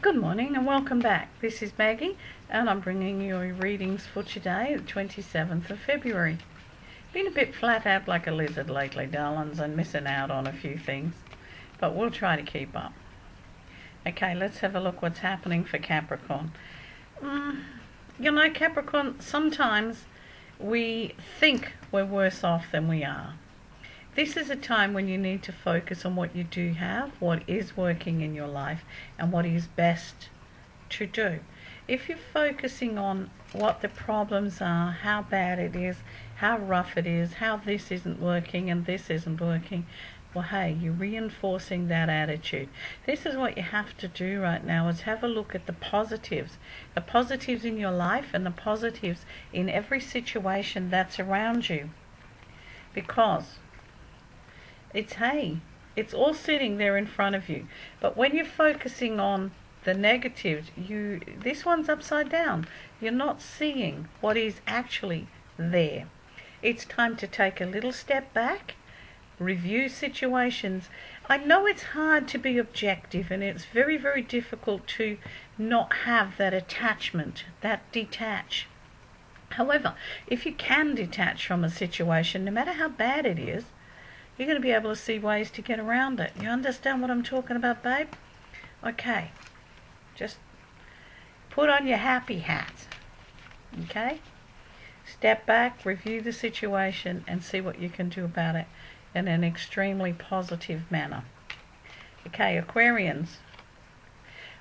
Good morning and welcome back. This is Maggie and I'm bringing you readings for today, the 27th of February. Been a bit flat out like a lizard lately, darlings, and missing out on a few things, but we'll try to keep up. Okay, let's have a look what's happening for Capricorn. Capricorn, sometimes we think we're worse off than we are. This is a time when you need to focus on what you do have, what is working in your life, and what is best to do. If you're focusing on what the problems are, how bad it is, how rough it is, how this isn't working and this isn't working, well, hey, you're reinforcing that attitude. This is what you have to do right now, is have a look at the positives in your life and the positives in every situation that's around you. Because it's all sitting there in front of you. But when you're focusing on the negatives, this one's upside down. You're not seeing what is actually there. It's time to take a little step back, review situations. I know it's hard to be objective, and it's very, very difficult to not have that attachment, that detach. However, if you can detach from a situation, no matter how bad it is, you're going to be able to see ways to get around it. You understand what I'm talking about, babe? Okay. Just put on your happy hat. Okay? Step back, review the situation, and see what you can do about it in an extremely positive manner. Okay, Aquarians.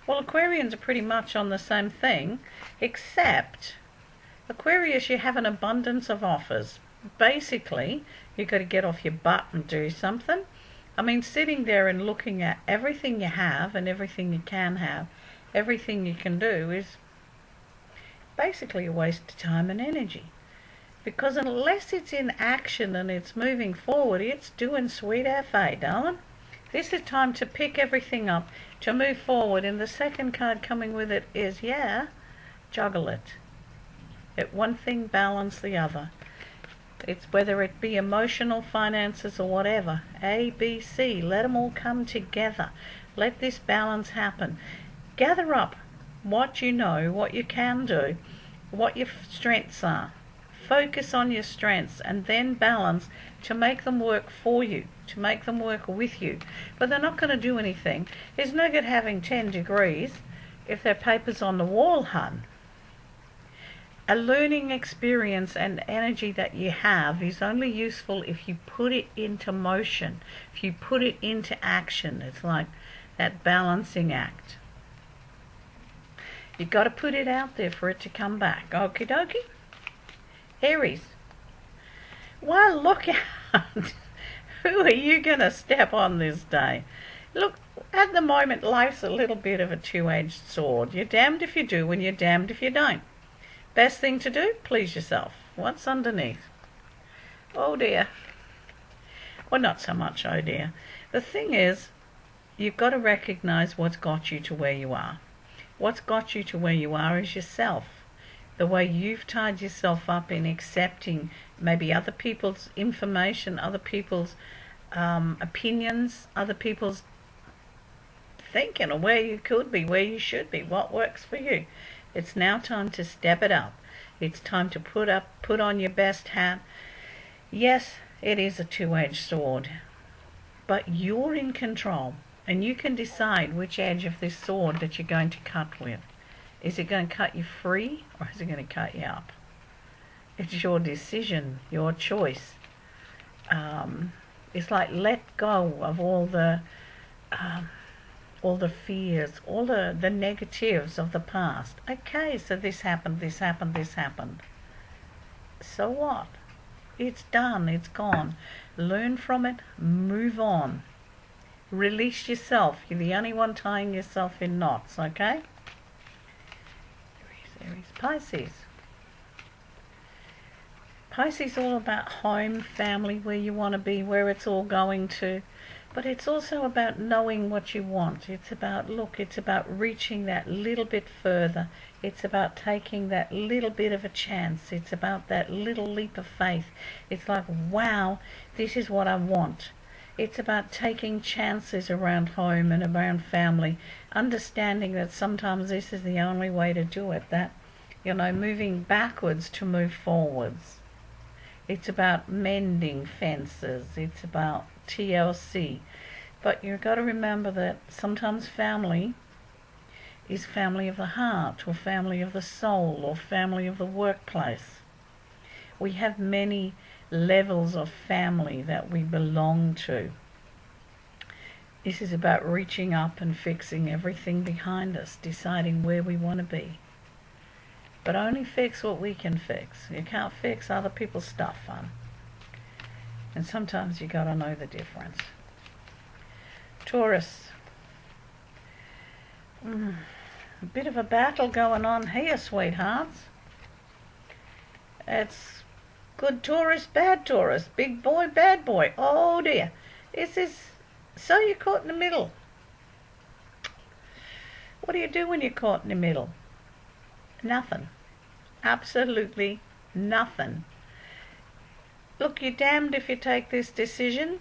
Well, Aquarians are pretty much on the same thing, except Aquarius, you have an abundance of offers. Basically, you've got to get off your butt and do something. I mean, sitting there and looking at everything you have and everything you can have, everything you can do, is basically a waste of time and energy. Because unless it's in action and it's moving forward, it's doing sweet FA, darling. This is time to pick everything up, to move forward. And the second card coming with it is, juggle it. Let one thing balance the other. It's whether it be emotional, finances, or whatever. A, B, C. Let them all come together. Let this balance happen. Gather up what you know, what you can do, what your strengths are. Focus on your strengths and then balance to make them work for you, to make them work with you. But they're not going to do anything. It's no good having 10 degrees if their paper's on the wall, hun. A learning experience and energy that you have is only useful if you put it into motion, if you put it into action. It's like that balancing act. You've got to put it out there for it to come back. Okie dokie. Aries. Well, look out. Who are you going to step on this day? Look, at the moment, life's a little bit of a two-edged sword. You're damned if you do and you're damned if you don't. Best thing to do, please yourself. What's underneath? Oh dear. Well, not so much oh dear. The thing is, you've got to recognize what's got you to where you are. What's got you to where you are is yourself. The way you've tied yourself up in accepting maybe other people's information, other people's opinions, other people's thinking of where you could be, where you should be, what works for you. It's now time to step it up. It's time to put on your best hat. Yes, it is a two-edged sword, but you're in control and you can decide which edge of this sword that you're going to cut with. Is it going to cut you free or is it going to cut you up? It's your decision, your choice. It's like let go of all the fears, all the negatives of the past. Okay, so this happened, this happened, this happened. So what? It's done, it's gone. Learn from it, move on. Release yourself. You're the only one tying yourself in knots, okay? Aries, Pisces. Pisces is all about home, family, where you want to be, where it's all going to. But it's also about knowing what you want. It's about, it's about reaching that little bit further. It's about taking that little bit of a chance. It's about that little leap of faith. It's like, wow, this is what I want. It's about taking chances around home and around family, understanding that sometimes this is the only way to do it, that, moving backwards to move forwards. It's about mending fences. It's about TLC. But you've got to remember that sometimes family is family of the heart, or family of the soul, or family of the workplace. We have many levels of family that we belong to. This is about reaching up and fixing everything behind us, deciding where we want to be. But only fix what we can fix. You can't fix other people's stuff, hon. And sometimes you got to know the difference. Taurus. A bit of a battle going on here, sweethearts. It's good Taurus, bad Taurus, big boy, bad boy. Oh dear. This is, so you're caught in the middle. What do you do when you're caught in the middle? Nothing. Absolutely nothing. Look, you're damned if you take this decision.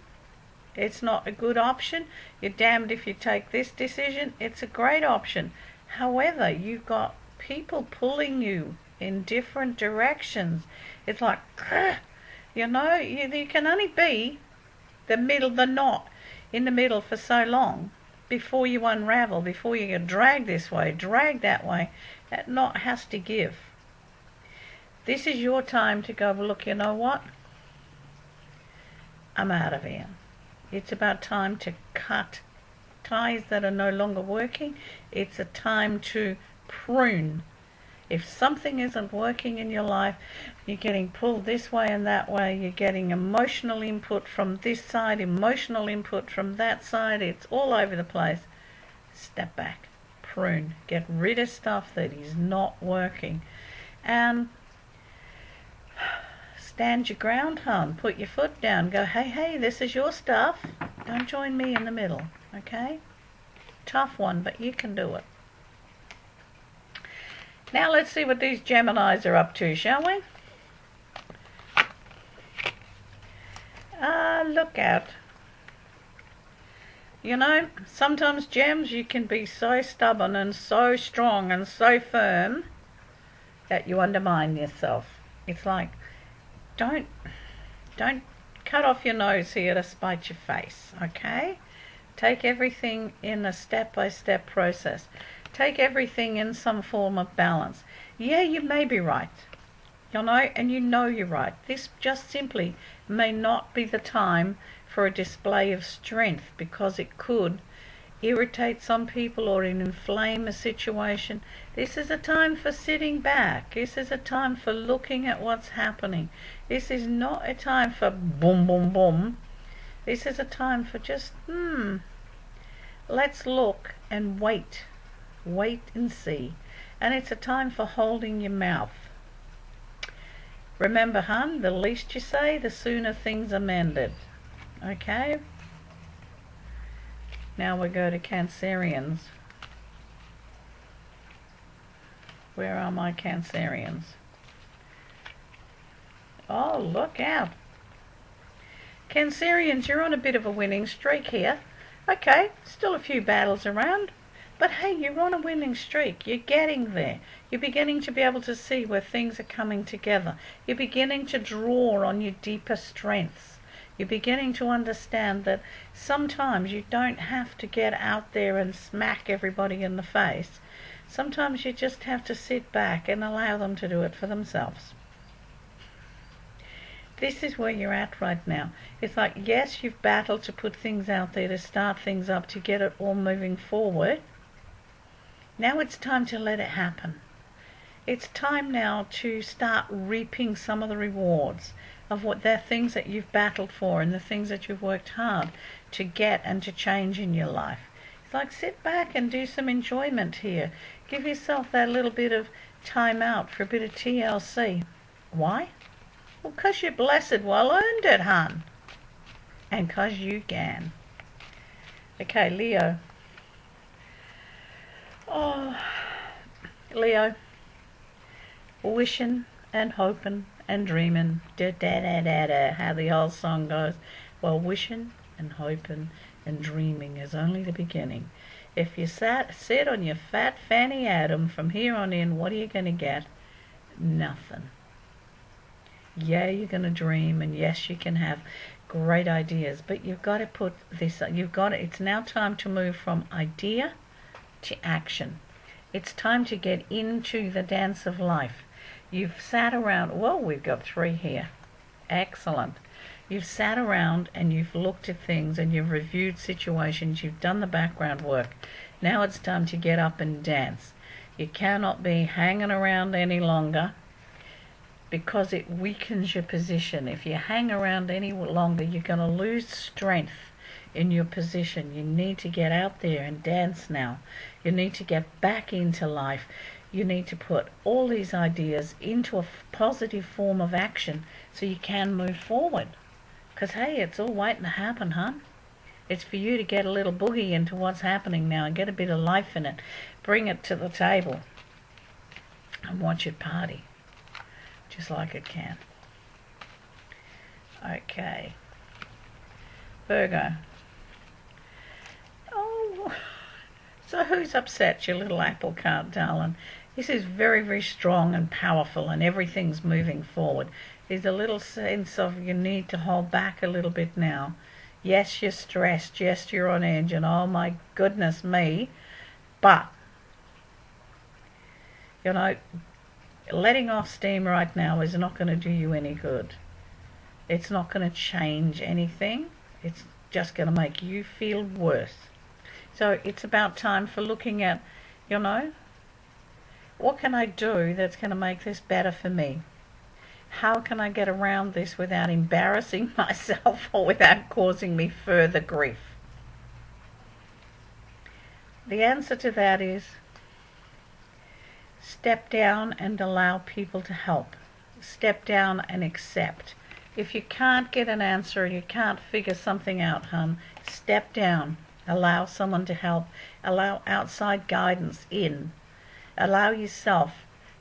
It's not a good option. You're damned if you take this decision. It's a great option. However, you've got people pulling you in different directions. It's like, you can only be the knot in the middle for so long before you unravel, before you get dragged this way, dragged that way. That knot has to give. This is your time to go, look, you know what? I'm out of here. It's about time to cut ties that are no longer working. It's a time to prune. If something isn't working in your life, you're getting pulled this way and that way, you're getting emotional input from this side, emotional input from that side, it's all over the place. Step back, prune, get rid of stuff that is not working. And stand your ground, hon. Put your foot down. Go, hey, this is your stuff. Don't join me in the middle, okay? Tough one, but you can do it. Now let's see what these Geminis are up to, shall we? Look out. Sometimes, Gems, you can be so stubborn and so strong and so firm that you undermine yourself. It's like, don't cut off your nose here to spite your face, okay? Take everything in a step-by-step process. Take everything in some form of balance. Yeah, you may be right, and you're right. This just simply may not be the time for a display of strength, because it could irritate some people or inflame a situation. This is a time for sitting back. This is a time for looking at what's happening. This is not a time for boom, boom, boom. This is a time for just, let's look and wait. Wait and see. And it's a time for holding your mouth. Remember, hon, the least you say, the sooner things are mended. Okay? Now we go to Cancerians. Where are my Cancerians? Oh, look out. Cancerians, you're on a bit of a winning streak here. Okay, still a few battles around. But hey, you're on a winning streak. You're getting there. You're beginning to be able to see where things are coming together. You're beginning to draw on your deeper strengths. You're beginning to understand that sometimes you don't have to get out there and smack everybody in the face. Sometimes you just have to sit back and allow them to do it for themselves. This is where you're at right now. It's like, yes, you've battled to put things out there, to start things up, to get it all moving forward. Now it's time to let it happen. It's time now to start reaping some of the rewards of what the things that you've battled for and the things that you've worked hard to get and to change in your life. It's like, sit back and do some enjoyment here. Give yourself that little bit of time out for a bit of TLC. Why? Well, 'cause you're blessed well earned it, hon. And 'cause you can. Okay, Leo. Oh, Leo. Wishing and hoping and dreaming. Da da da da da. How the old song goes. Well, wishing and hoping and dreaming is only the beginning. If you sit on your fat fanny Adam, from here on in, what are you going to get? Nothing. Yeah, you're going to dream, and yes, you can have great ideas, but you've got to put this, it's now time to move from idea to action. It's time to get into the dance of life. You've sat around, well, we've got 3 here. Excellent. You've sat around and you've looked at things and you've reviewed situations, you've done the background work. Now it's time to get up and dance. You cannot be hanging around any longer, because it weakens your position. If you hang around any longer, you're going to lose strength in your position. You need to get out there and dance now. You need to get back into life. You need to put all these ideas into a positive form of action so you can move forward. Because, hey, it's all waiting to happen, huh? It's for you to get a little boogie into what's happening now and get a bit of life in it. Bring it to the table and watch it party. Just like it can. Okay. Virgo. Oh, so who's upset, your little apple cart, darling? This is very, very strong and powerful, and everything's moving forward. There's a little sense of you need to hold back a little bit now. Yes, you're stressed. Yes, you're on edge, and oh my goodness me. But, you know, letting off steam right now is not going to do you any good. It's not going to change anything. It's just going to make you feel worse. So it's about time for looking at, you know, what can I do that's going to make this better for me? How can I get around this without embarrassing myself or without causing me further grief? The answer to that is step down and allow people to help. Step down and accept. If you can't get an answer, you can't figure something out, hon, step down. Allow someone to help. Allow outside guidance in. Allow yourself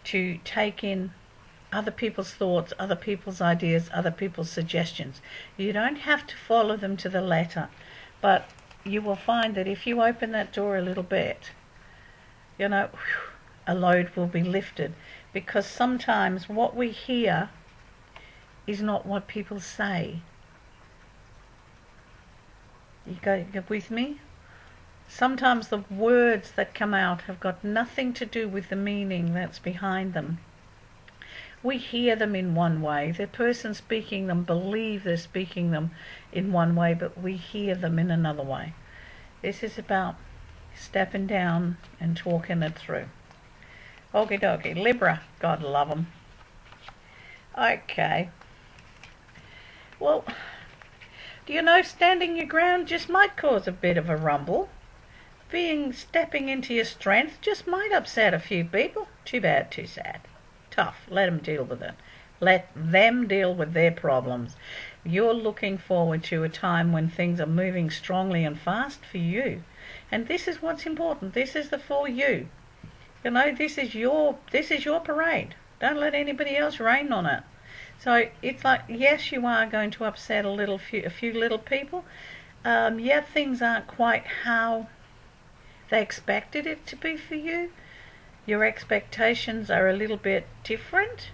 to take in other people's thoughts, other people's ideas, other people's suggestions. You don't have to follow them to the letter, but you will find that if you open that door a little bit, you know, a load will be lifted, because sometimes what we hear is not what people say. You go with me? Sometimes the words that come out have got nothing to do with the meaning that's behind them. We hear them in one way. The person speaking them believe they're speaking them in one way, but we hear them in another way. This is about stepping down and talking it through. Okie dokie. Libra, God love them. Okay. Well, do you know, standing your ground just might cause a bit of a rumble. Stepping into your strength just might upset a few people. Too bad, too sad. Tough. Let them deal with it. Let them deal with their problems. You're looking forward to a time when things are moving strongly and fast for you. And this is what's important. This is for you. You know, this is your parade. Don't let anybody else rain on it. So it's like, yes, you are going to upset a few little people. Yeah, things aren't quite how they expected it to be for you. Your expectations are a little bit different.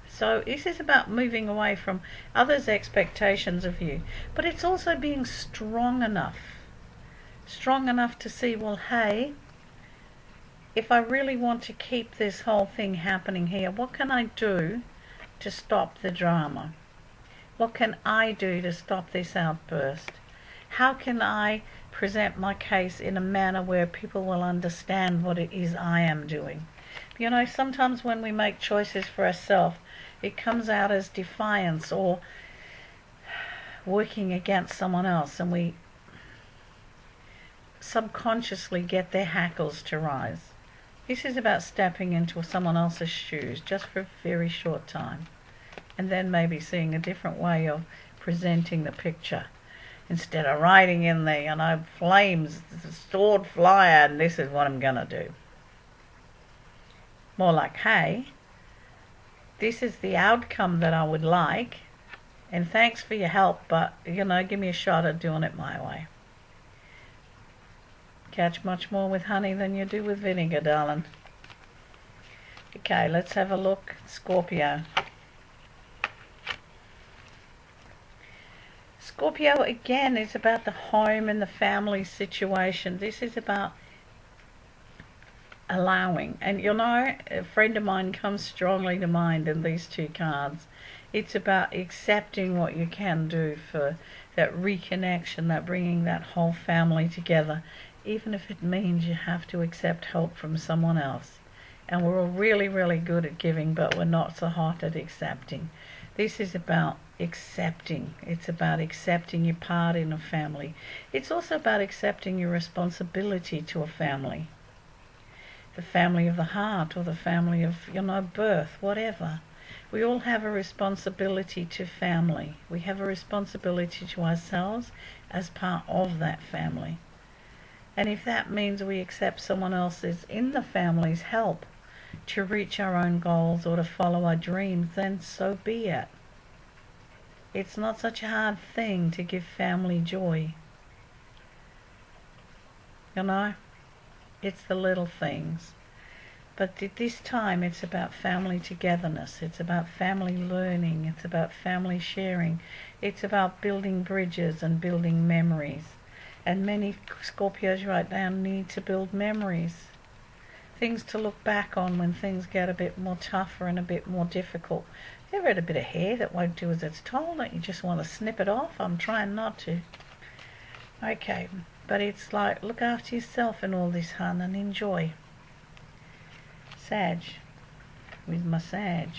So this is about moving away from others' expectations of you. But it's also being strong enough to see, well, hey, if I really want to keep this whole thing happening here, what can I do to stop the drama? What can I do to stop this outburst? How can I present my case in a manner where people will understand what it is I am doing? You know, sometimes when we make choices for ourselves, it comes out as defiance or working against someone else, and we subconsciously get their hackles to rise. This is about stepping into someone else's shoes just for a very short time, and then maybe seeing a different way of presenting the picture. Instead of writing in there, you know, flames, sword flyer, and this is what I'm going to do. More like, hey, this is the outcome that I would like, And thanks for your help, but, you know, give me a shot at doing it my way. Catch much more with honey than you do with vinegar, darling. Okay, let's have a look. Scorpio. Scorpio, again, is about the home and the family situation. This is about allowing. And, you know, a friend of mine comes strongly to mind in these two cards. It's about accepting what you can do for that reconnection, that bringing that whole family together, even if it means you have to accept help from someone else. And we're all really, really good at giving, but we're not so hot at accepting. This is about accepting. It's about accepting your part in a family. It's also about accepting your responsibility to a family. The family of the heart, or the family of, you know, birth, whatever. We all have a responsibility to family. We have a responsibility to ourselves as part of that family. And if that means we accept someone else's in the family's help to reach our own goals or to follow our dreams, then so be it. It's not such a hard thing to give family joy. You know, it's the little things. But at this time, it's about family togetherness. It's about family learning. It's about family sharing. It's about building bridges and building memories. And many Scorpios right now need to build memories. Things to look back on when things get a bit more tougher and a bit more difficult. You ever had a bit of hair that won't do as it's told? Don't you just want to snip it off? I'm trying not to. Okay, but it's like, look after yourself in all this, hun, and enjoy. Sag, with my Sag.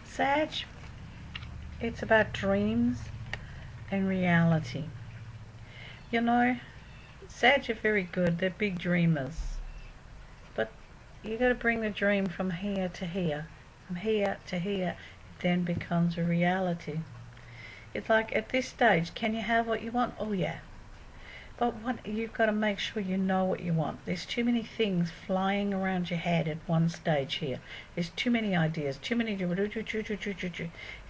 Sag, it's about dreams and reality. You know, Sag are very good. They're big dreamers. But you got to bring the dream from here to here. From here to here, it then becomes a reality. It's like, at this stage, can you have what you want? Oh yeah. But you've got to make sure you know what you want. There's too many things flying around your head at one stage here. There's too many ideas, too many...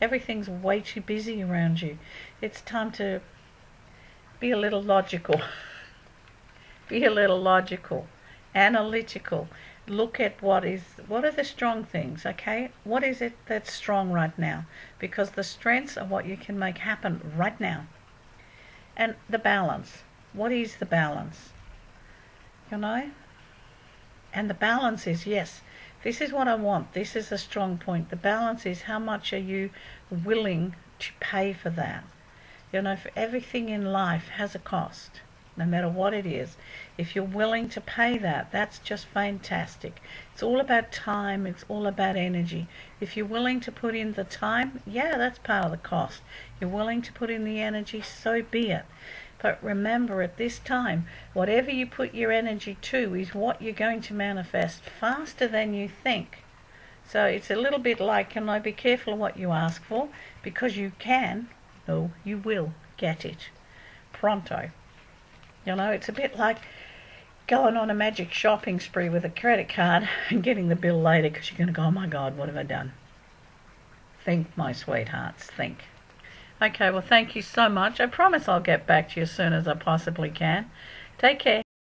Everything's way too busy around you. It's time to be a little logical. Be a little logical. Analytical. Look at what are the strong things, okay? What is it that's strong right now? Because the strengths are what you can make happen right now. And the balance. What is the balance? You know? And the balance is, yes, this is what I want. This is a strong point. The balance is, how much are you willing to pay for that? You know, for everything in life has a cost, no matter what it is. If you're willing to pay that, that's just fantastic. It's all about time. It's all about energy. If you're willing to put in the time, yeah, that's part of the cost. You're willing to put in the energy, so be it. But remember, at this time, whatever you put your energy to is what you're going to manifest faster than you think. So it's a little bit like, you know, be careful of what you ask for, because you can, no, you will get it pronto. You know, it's a bit like going on a magic shopping spree with a credit card and getting the bill later, because you're going to go, oh my God, what have I done? Think, my sweethearts, think. Okay, well, thank you so much. I promise I'll get back to you as soon as I possibly can. Take care.